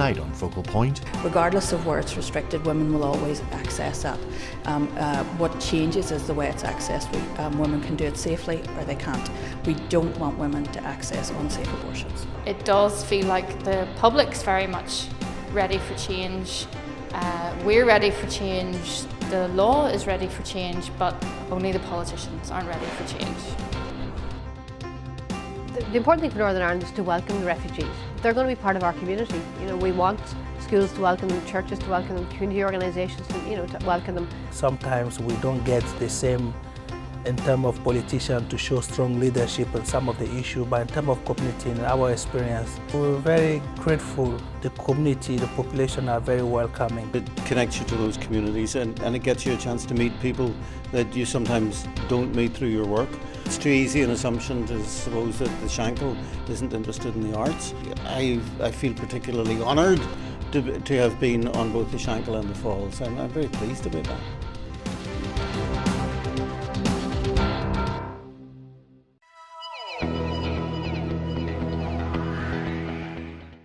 tonight on Focal Point. Regardless of where it's restricted, women will always access that. What changes is the way it's accessed. Women can do it safely or they can't. We don't want women to access unsafe abortions. It does feel like the public's very much ready for change. We're ready for change, the law is ready for change, but only the politicians aren't ready for change. The important thing for Northern Ireland is to welcome the refugees. They're going to be part of our community. We want schools to welcome them, churches to welcome them, community organisations to welcome them. Sometimes we don't get the same in terms of politicians to show strong leadership in some of the issues, but in terms of community, in our experience, we're very grateful. The community, the population are very welcoming. It connects you to those communities and it gets you a chance to meet people that you sometimes don't meet through your work. It's too easy an assumption to suppose that the Shankill isn't interested in the arts. I feel particularly honoured to have been on both the Shankill and the Falls. I'm very pleased about that.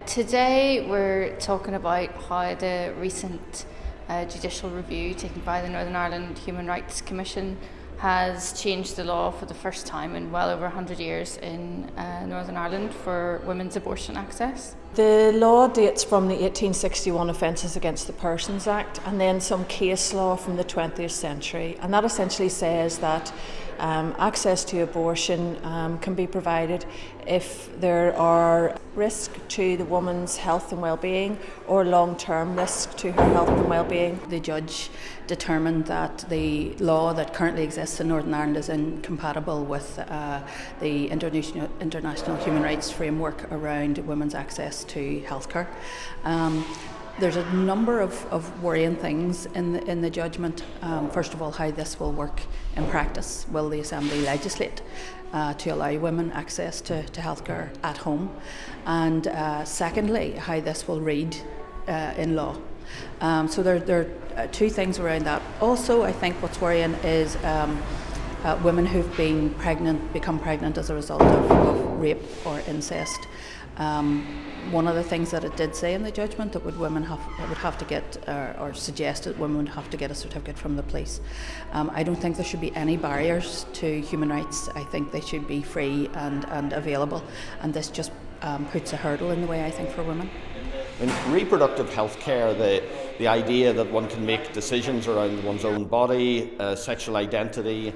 Today we're talking about how the recent judicial review taken by the Northern Ireland Human Rights Commission has changed the law for the first time in well over 100 years in Northern Ireland for women's abortion access. The law dates from the 1861 Offences Against the Persons Act and then some case law from the 20th century, and that essentially says that access to abortion can be provided if there are risk to the woman's health and well-being or long-term risk to her health and well-being. The judge determined that the law that currently exists in Northern Ireland is incompatible with the international human rights framework around women's access to healthcare. There's a number of worrying things in the judgment. First of all, how this will work in practice. Will the Assembly legislate to allow women access to healthcare at home? And secondly, how this will read in law. So there are two things around that. Also, I think what's worrying is women who've become pregnant as a result of rape or incest. One of the things that it did say in the judgment that would have to get or suggested women would have to get a certificate from the police. I don't think there should be any barriers to human rights. I think they should be free and available, and this just puts a hurdle in the way, I think, for women. In reproductive health care, the idea that one can make decisions around one's own body, sexual identity,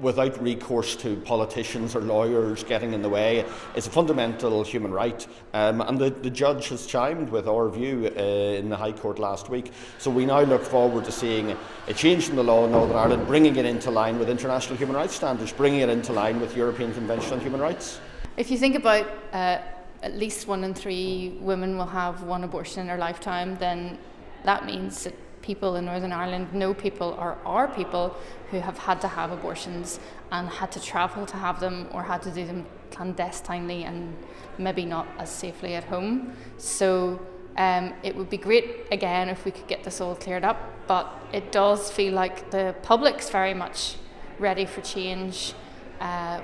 without recourse to politicians or lawyers getting in the way, is a fundamental human right. And the judge has chimed with our view in the High Court last week. So we now look forward to seeing a change in the law in Northern Ireland, bringing it into line with international human rights standards, bringing it into line with European Convention on Human Rights. If you think about at least 1 in 3 women will have one abortion in their lifetime, then that means that people in Northern Ireland know people or are people who have had to have abortions and had to travel to have them or had to do them clandestinely and maybe not as safely at home. So it would be great again if we could get this all cleared up, but it does feel like the public's very much ready for change.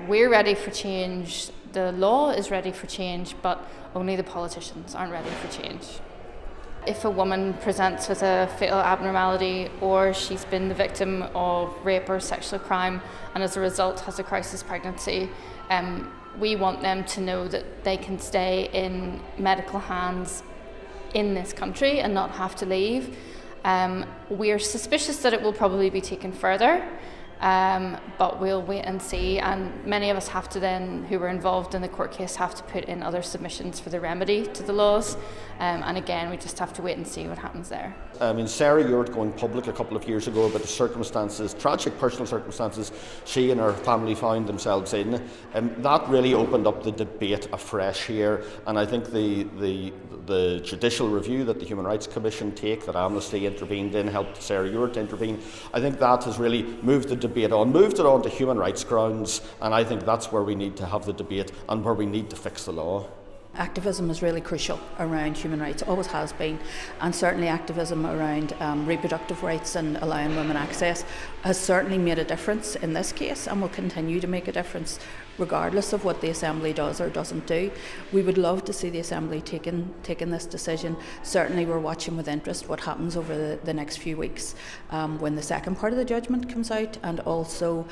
We're ready for change, the law is ready for change, but only the politicians aren't ready for change. If a woman presents with a fetal abnormality or she's been the victim of rape or sexual crime and as a result has a crisis pregnancy, we want them to know that they can stay in medical hands in this country and not have to leave. We're suspicious that it will probably be taken further, but we'll wait and see, and many of us have to then, who were involved in the court case, have to put in other submissions for the remedy to the laws, and again we just have to wait and see what happens there. Sarah Ewart going public a couple of years ago about the circumstances, tragic personal circumstances she and her family found themselves in, that really opened up the debate afresh here, and I think the judicial review that the Human Rights Commission take, that Amnesty intervened in, helped Sarah Ewart to intervene, I think that has really moved the debate on, moved it on to human rights grounds, and I think that's where we need to have the debate and where we need to fix the law. Activism is really crucial around human rights, always has been, and certainly activism around reproductive rights and allowing women access has certainly made a difference in this case and will continue to make a difference regardless of what the Assembly does or doesn't do. We would love to see the Assembly taking this decision. Certainly we're watching with interest what happens over the next few weeks when the second part of the judgment comes out, and also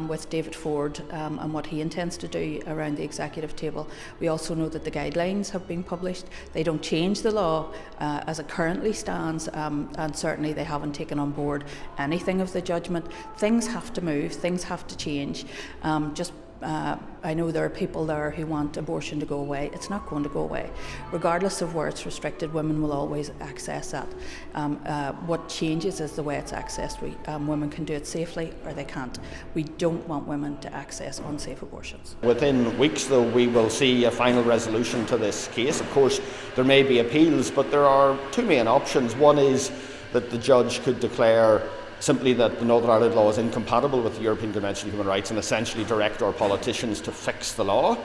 with David Ford and what he intends to do around the executive table. We also know that the guidelines have been published. They don't change the law as it currently stands, and certainly they haven't taken on board anything of the judgment. Things have to move, things have to change. I know there are people there who want abortion to go away. It's not going to go away. Regardless of where it's restricted, women will always access that. What changes is the way it's accessed. Women can do it safely or they can't. We don't want women to access unsafe abortions. Within weeks, though, we will see a final resolution to this case. Of course, there may be appeals, but there are two main options. One is that the judge could declare simply that the Northern Ireland law is incompatible with the European Convention on Human Rights and essentially direct our politicians to fix the law.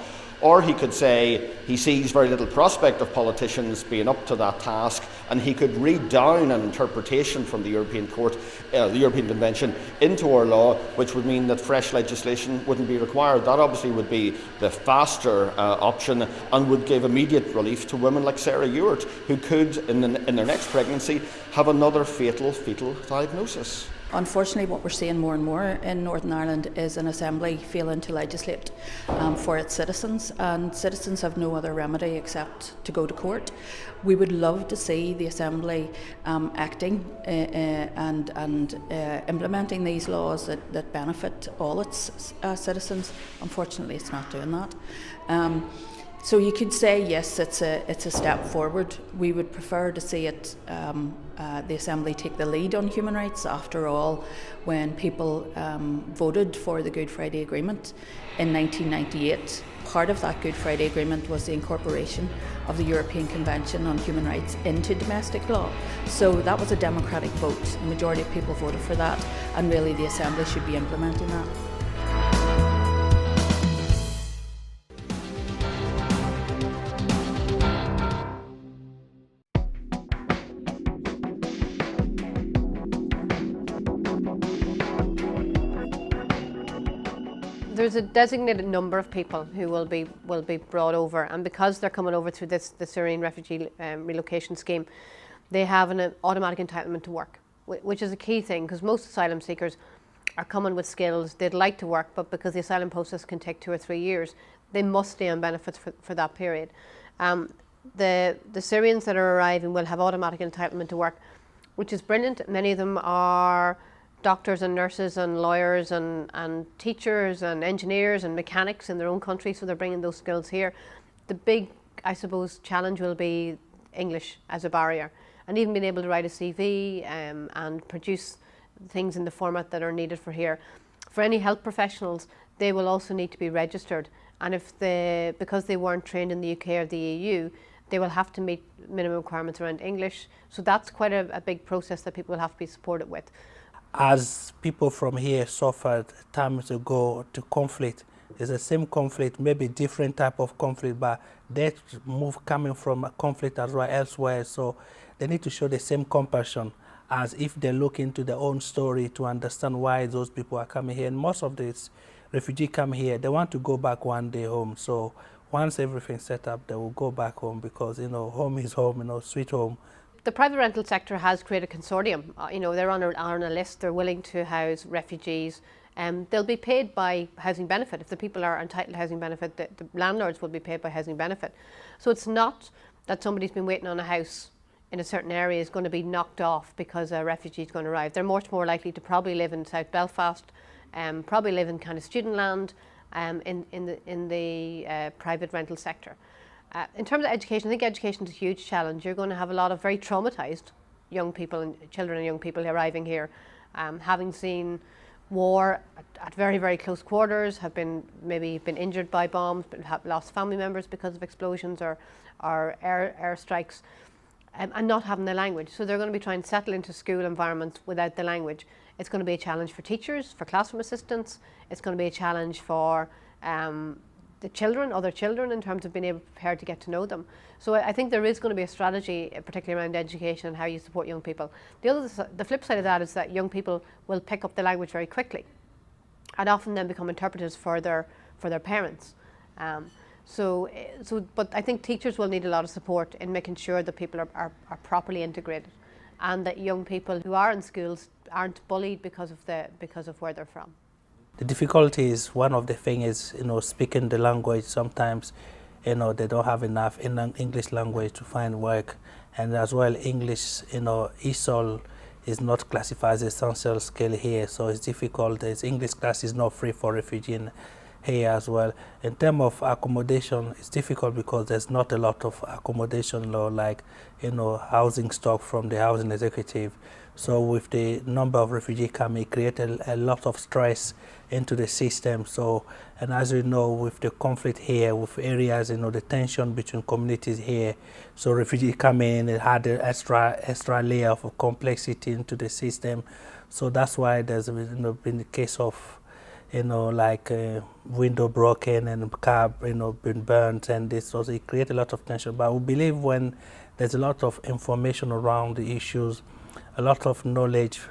Or he could say he sees very little prospect of politicians being up to that task, and he could read down an interpretation from the European Court, the European Convention, into our law, which would mean that fresh legislation wouldn't be required. That obviously would be the faster option and would give immediate relief to women like Sarah Ewart, who could, in their next pregnancy, have another fatal fetal diagnosis. Unfortunately, what we're seeing more and more in Northern Ireland is an Assembly failing to legislate for its citizens, and citizens have no other remedy except to go to court. We would love to see the Assembly acting and implementing these laws that benefit all its citizens. Unfortunately, it's not doing that. So you could say yes, it's a step forward. We would prefer to see it, the Assembly take the lead on human rights. After all, when people voted for the Good Friday Agreement in 1998, part of that Good Friday Agreement was the incorporation of the European Convention on Human Rights into domestic law. So that was a democratic vote. The majority of people voted for that, and really the Assembly should be implementing that. There's a designated number of people who will be brought over, and because they're coming over through the Syrian refugee relocation scheme, they have an automatic entitlement to work, which is a key thing, because most asylum seekers are coming with skills. They'd like to work, but because the asylum process can take 2 or 3 years, they must stay on benefits for that period. The Syrians that are arriving will have automatic entitlement to work, which is brilliant. Many of them are doctors and nurses and lawyers and teachers and engineers and mechanics in their own country, so they're bringing those skills here. The big, I suppose, challenge will be English as a barrier, and even being able to write a CV and produce things in the format that are needed for here. For any health professionals, they will also need to be registered, and because they weren't trained in the UK or the EU, they will have to meet minimum requirements around English. So that's quite a big process that people will have to be supported with. As people from here suffered times ago to conflict, it's the same conflict, maybe different type of conflict, but they move coming from a conflict as well elsewhere. So they need to show the same compassion as if they look into their own story to understand why those people are coming here. And most of these refugees come here, they want to go back one day home. So once everything's set up, they will go back home because, home is home, sweet home. The private rental sector has created a consortium. They're on a list. They're willing to house refugees. They'll be paid by housing benefit. If the people are entitled to housing benefit, the landlords will be paid by housing benefit. So it's not that somebody's been waiting on a house in a certain area is going to be knocked off because a refugee is going to arrive. They're much more likely to probably live in South Belfast, probably live in kind of student land in the private rental sector. In terms of education, I think education is a huge challenge. You're going to have a lot of very traumatised young people and children and young people arriving here, having seen war at very, very close quarters, have maybe been injured by bombs, but have lost family members because of explosions or air strikes, and not having the language. So they're going to be trying to settle into school environments without the language. It's going to be a challenge for teachers, for classroom assistants. It's going to be a challenge for the children, other children, in terms of being able prepared to get to know them. So I think there is going to be a strategy, particularly around education and how you support young people. The flip side of that is that young people will pick up the language very quickly, and often then become interpreters for their parents. But I think teachers will need a lot of support in making sure that people are properly integrated, and that young people who are in schools aren't bullied because of where they're from. The difficulty is, one of the things is, speaking the language. Sometimes, they don't have enough in English language to find work, and as well English, ESOL is not classified as essential skill here, so it's difficult. English class is not free for refugees here as well. In terms of accommodation, it's difficult because there's not a lot of accommodation law, like housing stock from the housing executive. So with the number of refugees coming, it created a lot of stress into the system. So, and as we know, with the conflict here, with areas, the tension between communities here, so refugees come in, it had an extra layer of complexity into the system. So that's why there's been the case of window broken and car been burnt, and this also it creates a lot of tension. But we believe when there's a lot of information around the issues, a lot of knowledge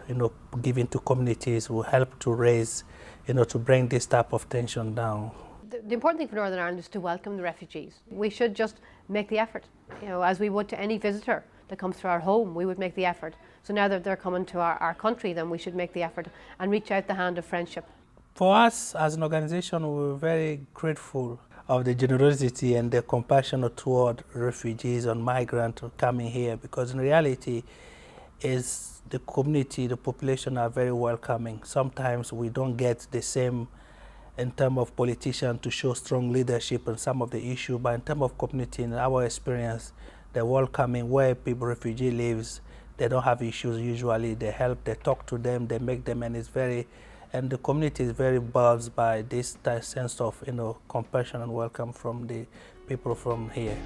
given to communities will help to raise, to bring this type of tension down. The important thing for Northern Ireland is to welcome the refugees. We should just make the effort, as we would to any visitor that comes to our home. We would make the effort. So now that they're coming to our country, then we should make the effort and reach out the hand of friendship. For us as an organization, we're very grateful of the generosity and the compassion toward refugees and migrants coming here, because in reality, is the community, the population are very welcoming. Sometimes we don't get the same in terms of politicians to show strong leadership on some of the issues, but in terms of community, in our experience, they're welcoming. Where refugee lives, they don't have issues usually. They help, they talk to them, they make them, and the community is very buzzed by this sense of compassion and welcome from the people from here.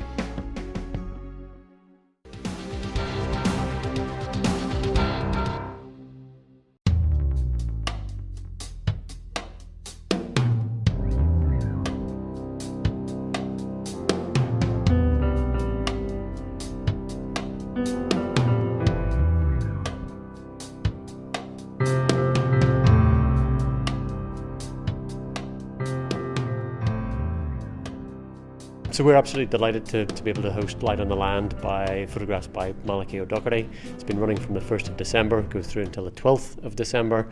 So we're absolutely delighted to be able to host Light on the Land by photographs by Malachy O'Doherty. It's been running from the 1st of December, goes through until the 12th of December.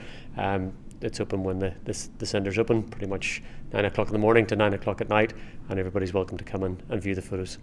It's open when the centre's open, pretty much 9 o'clock in the morning to 9 o'clock at night, and everybody's welcome to come in and view the photos.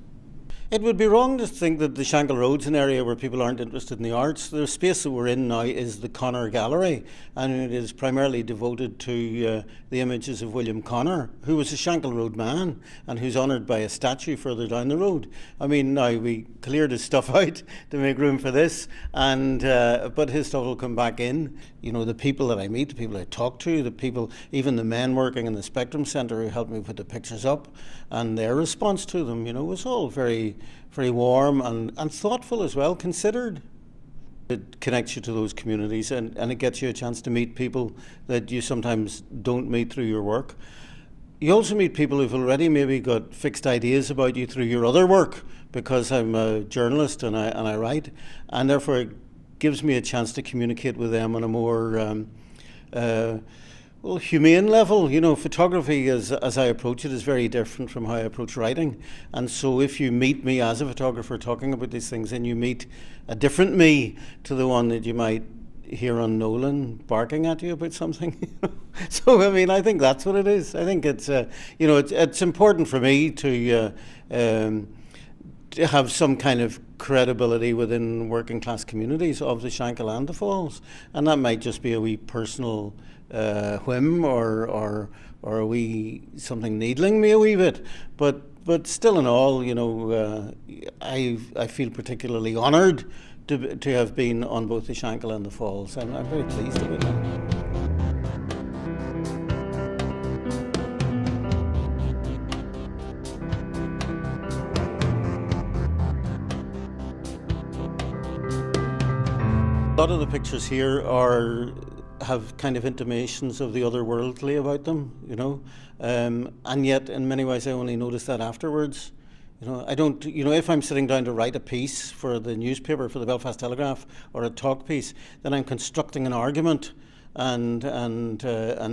It would be wrong to think that the Shankill Road's an area where people aren't interested in the arts. The space that we're in now is the Connor Gallery, and it is primarily devoted to the images of William Connor, who was a Shankill Road man and who's honoured by a statue further down the road. I mean, now we cleared his stuff out to make room for this, and but his stuff will come back in. The people that I meet, the people I talk to, the people, even the men working in the Spectrum Centre who helped me put the pictures up, and their response to them, was all very, very warm and thoughtful as well, considered. It connects you to those communities, and it gets you a chance to meet people that you sometimes don't meet through your work. You also meet people who've already maybe got fixed ideas about you through your other work, because I'm a journalist and I write, and therefore it gives me a chance to communicate with them on a more humane level. Photography, as I approach it, is very different from how I approach writing. And so if you meet me as a photographer talking about these things, then you meet a different me to the one that you might hear on Nolan barking at you about something. So, I think that's what it is. I think it's, it's important for me to have some kind of credibility within working class communities of the Shankill and the Falls. And that might just be a wee personal whim or a wee something needling me a wee bit, but still in all, I feel particularly honoured to have been on both the Shankill and the Falls. I'm very pleased about that. A lot of the pictures here are have kind of intimations of the otherworldly about them, and yet in many ways I only notice that afterwards. I don't, if I'm sitting down to write a piece for the newspaper, for the Belfast Telegraph, or a talk piece, then I'm constructing an argument and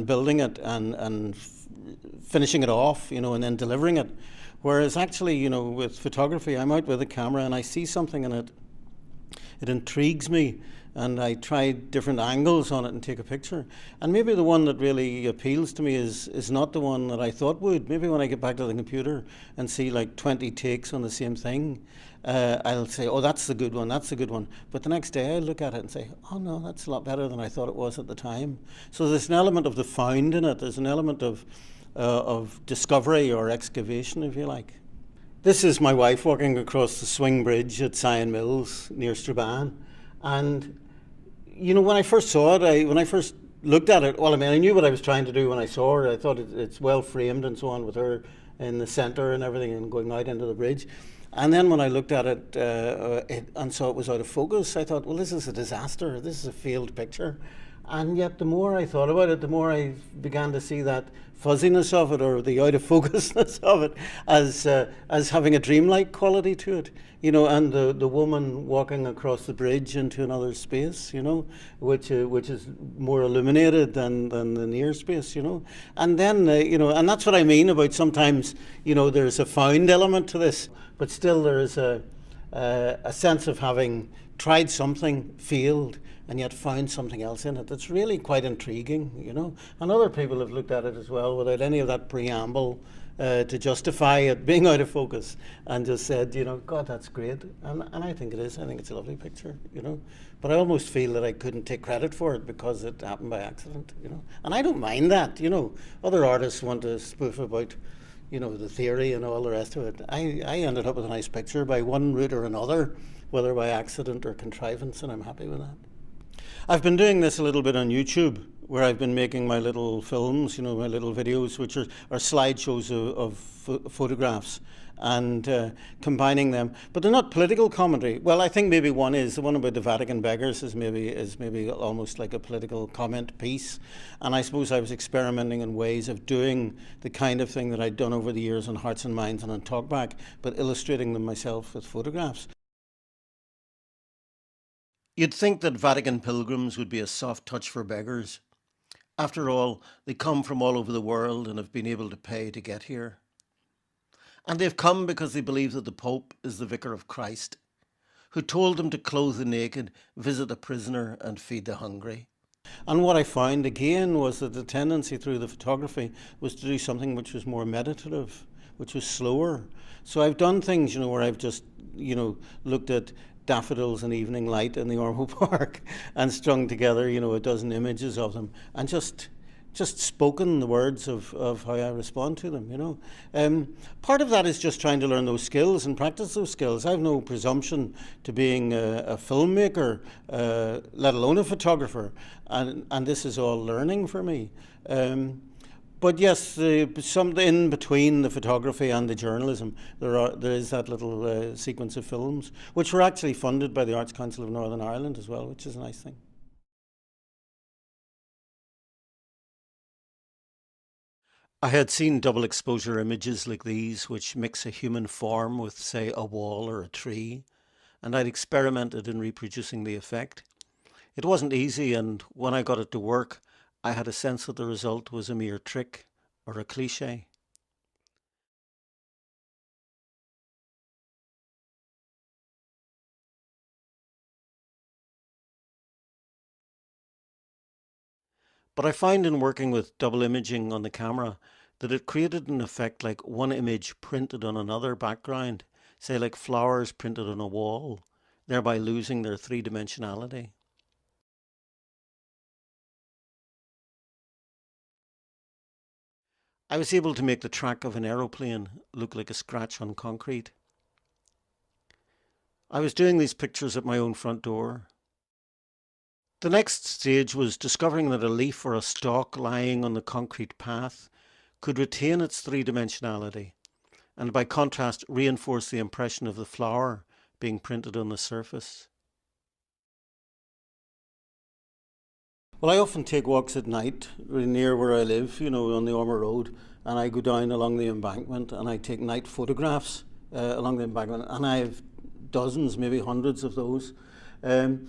building it and finishing it off, and then delivering it. Whereas actually, with photography, I'm out with a camera and I see something and it intrigues me, and I try different angles on it and take a picture. And maybe the one that really appeals to me is not the one that I thought would. Maybe when I get back to the computer and see like 20 takes on the same thing, I'll say, oh, that's the good one, that's the good one. But the next day I look at it and say, oh no, that's a lot better than I thought it was at the time. So there's an element of the found in it. There's an element of discovery or excavation, if you like. This is my wife walking across the swing bridge at Sion Mills near Strabane. And when I first saw it, when I first looked at it, I knew what I was trying to do when I saw her. I thought it's well framed and so on, with her in the centre and everything and going out into the bridge. And then when I looked at it and saw it was out of focus, I thought, well, this is a disaster. This is a failed picture. And yet the more I thought about it, the more I began to see that fuzziness of it, or the out of focusness of it, as having a dreamlike quality to it, and the woman walking across the bridge into another space, which is more illuminated than the near space, and then and that's what I mean about sometimes there's a found element to this, but still there is a sense of having tried something, failed, and yet found something else in it that's really quite intriguing, And other people have looked at it as well without any of that preamble to justify it being out of focus, and just said, God, that's great. And I think it is. I think it's a lovely picture, But I almost feel that I couldn't take credit for it because it happened by accident, And I don't mind that, Other artists want to spoof about, the theory and all the rest of it. I ended up with a nice picture by one route or another, whether by accident or contrivance, and I'm happy with that. I've been doing this a little bit on YouTube, where I've been making my little films, my little videos, which are slideshows of photographs, and combining them. But they're not political commentary. Well, I think maybe one is. The one about the Vatican beggars is maybe almost like a political comment piece. And I suppose I was experimenting in ways of doing the kind of thing that I'd done over the years on Hearts and Minds and on Talkback, but illustrating them myself with photographs. You'd think that Vatican pilgrims would be a soft touch for beggars. After all, they come from all over the world and have been able to pay to get here. And they've come because they believe that the Pope is the Vicar of Christ, who told them to clothe the naked, visit the prisoner, and feed the hungry. And what I found again was that the tendency through the photography was to do something which was more meditative, which was slower. So I've done things, where I've just, looked at daffodils and evening light in the Ormeau Park and strung together, a dozen images of them, and just spoken the words of how I respond to them, Part of that is just trying to learn those skills and practice those skills. I have no presumption to being a filmmaker, let alone a photographer, and this is all learning for me. But yes, some in between the photography and the journalism, there is that little sequence of films, which were actually funded by the Arts Council of Northern Ireland as well, which is a nice thing. I had seen double exposure images like these, which mix a human form with, say, a wall or a tree, and I'd experimented in reproducing the effect. It wasn't easy, and when I got it to work, I had a sense that the result was a mere trick or a cliché. But I found in working with double imaging on the camera that it created an effect like one image printed on another background, say like flowers printed on a wall, thereby losing their three-dimensionality. I was able to make the track of an aeroplane look like a scratch on concrete. I was doing these pictures at my own front door. The next stage was discovering that a leaf or a stalk lying on the concrete path could retain its three-dimensionality, and by contrast reinforce the impression of the flower being printed on the surface. Well, I often take walks at night near where I live, you know, on the Ormer Road, and I go down along the embankment and I take night photographs along the embankment, and I have dozens, maybe hundreds of those. And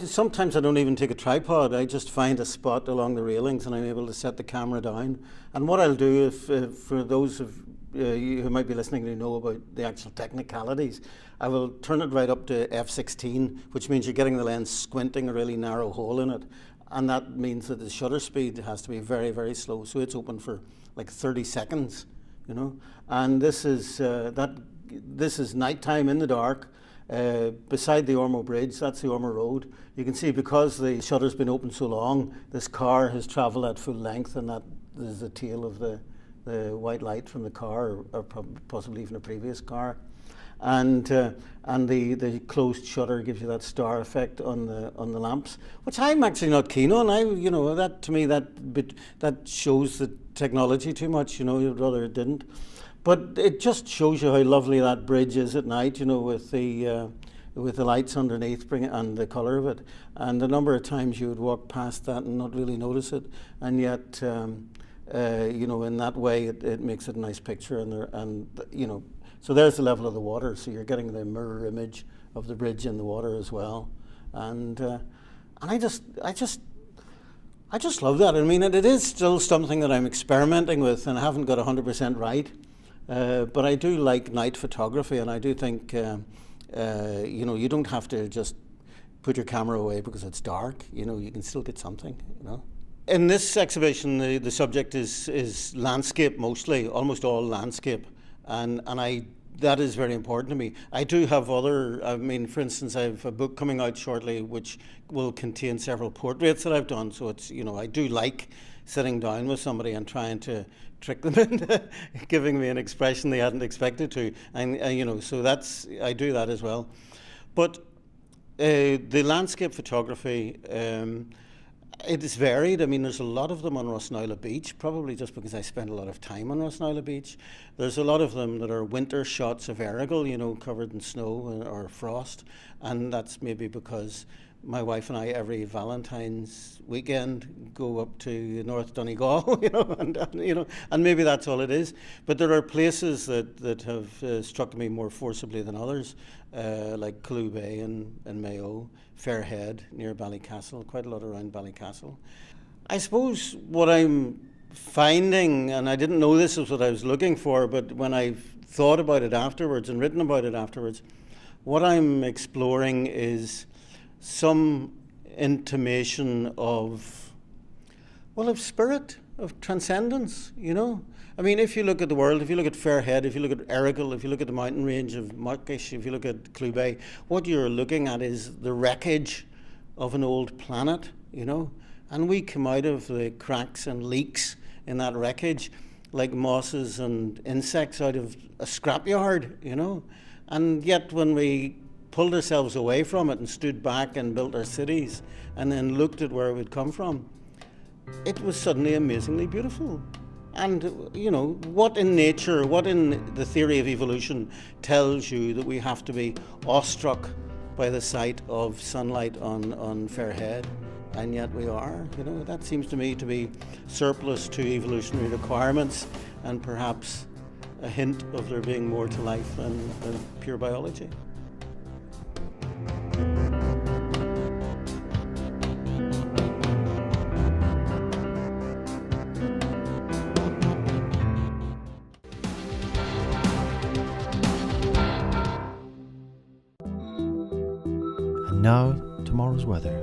sometimes I don't even take a tripod. I just find a spot along the railings and I'm able to set the camera down. And what I'll do, for those of you who might be listening to know about the actual technicalities, I will turn it right up to f/16, which means you're getting the lens squinting a really narrow hole in it. And that means that the shutter speed has to be very, very slow. So it's open for like 30 seconds, you know. And this is nighttime in the dark. Beside the Ormo Bridge, that's the Ormo Road. You can see, because the shutter's been open so long, this car has travelled at full length, and that is the tail of the white light from the car, or possibly even a previous car. And the closed shutter gives you that star effect on the lamps, which I'm actually not keen on. That to me that shows the technology too much. You know, you'd rather it didn't. But it just shows you how lovely that bridge is at night, you know, with the lights underneath and the colour of it. And the number of times you would walk past that and not really notice it. And yet, you know, in that way, it makes it a nice picture. You know, so there's the level of the water. So you're getting the mirror image of the bridge in the water as well. And I just love that. I mean, it is still something that I'm experimenting with and I haven't got 100% right. But I do like night photography, and I do think, you know, you don't have to just put your camera away because it's dark. You know, you can still get something, you know. In this exhibition, the subject is landscape mostly, almost all landscape, and that is very important to me. I do have for instance, I have a book coming out shortly which will contain several portraits that I've done, so it's, you know, I do like sitting down with somebody and trying to trick them into giving me an expression they hadn't expected to, and you know, so I do that as well. But the landscape photography, it is varied. I mean, there's a lot of them on Rosnila Beach, probably just because I spend a lot of time on Rosnila Beach. There's a lot of them that are winter shots of Errigal, you know, covered in snow or frost, and that's maybe because my wife and I, every Valentine's weekend, go up to North Donegal, you know, and maybe that's all it is. But there are places that have struck me more forcibly than others, like Clew Bay and Mayo, Fairhead near Ballycastle, quite a lot around Ballycastle. I suppose what I'm finding, and I didn't know this was what I was looking for, but when I've thought about it afterwards and written about it afterwards, what I'm exploring is some intimation of spirit, of transcendence, you know. I mean, if you look at the world, if you look at Fairhead, if you look at Errigal, if you look at the mountain range of Muckish, if you look at Clew Bay, what you're looking at is the wreckage of an old planet, you know. And we come out of the cracks and leaks in that wreckage like mosses and insects out of a scrapyard, you know. And yet when we pulled ourselves away from it and stood back and built our cities and then looked at where we'd come from, it was suddenly amazingly beautiful. And, you know, what in nature, what in the theory of evolution tells you that we have to be awestruck by the sight of sunlight on Fairhead? And yet we are, you know. That seems to me to be surplus to evolutionary requirements and perhaps a hint of there being more to life than pure biology. And now, tomorrow's weather.